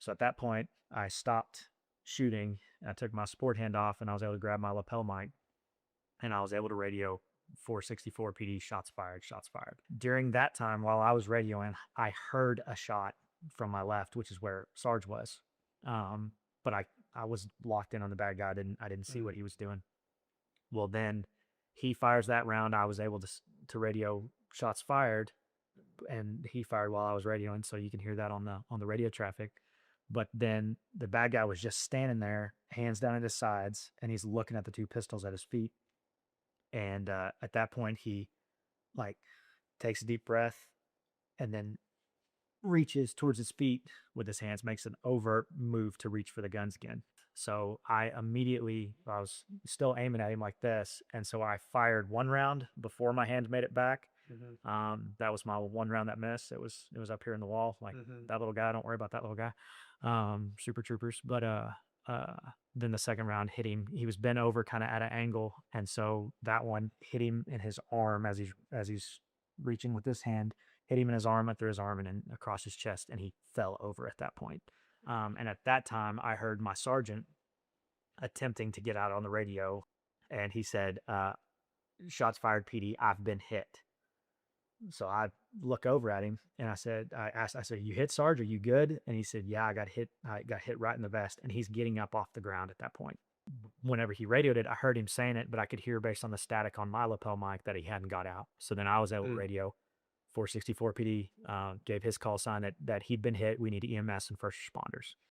So at that point, I stopped shooting. I took my sport hand off and I was able to grab my lapel mic and I was able to radio 464 PD shots fired, shots fired. During that time, while I was radioing, I heard a shot from my left, which is where Sarge was. But I was locked in on the bad guy. I didn't see what he was doing. Well, then he fires that round. I was able to radio shots fired, and he fired while I was radioing, so you can hear that on the radio traffic. But then the bad guy was just standing there, hands down at his sides, and he's looking at the two pistols at his feet. And at that point, he like takes a deep breath and then reaches towards his feet with his hands, makes an overt move to reach for the guns again. So I was still aiming at him like this. And so I fired one round before my hand made it back. That was my one round that missed. It was up here in the wall. Like that little guy, don't worry about that little guy. Super troopers. But then the second round hit him. He was bent over kind of at an angle. And so that one hit him in his arm as he's reaching with this hand, hit him in his arm, up through his arm, and then across his chest, and he fell over at that point. And at that time, I heard my sergeant attempting to get out on the radio, and he said, "Shots fired, PD. I've been hit." So I look over at him, and I said, "You hit, Sarge? Are you good?" And he said, "Yeah, I got hit. I got hit right in the vest." And he's getting up off the ground at that point. Whenever he radioed it, I heard him saying it, but I could hear based on the static on my lapel mic that he hadn't got out. So then I was able to radio 464 PD, gave his call sign that he'd been hit. We need EMS and first responders.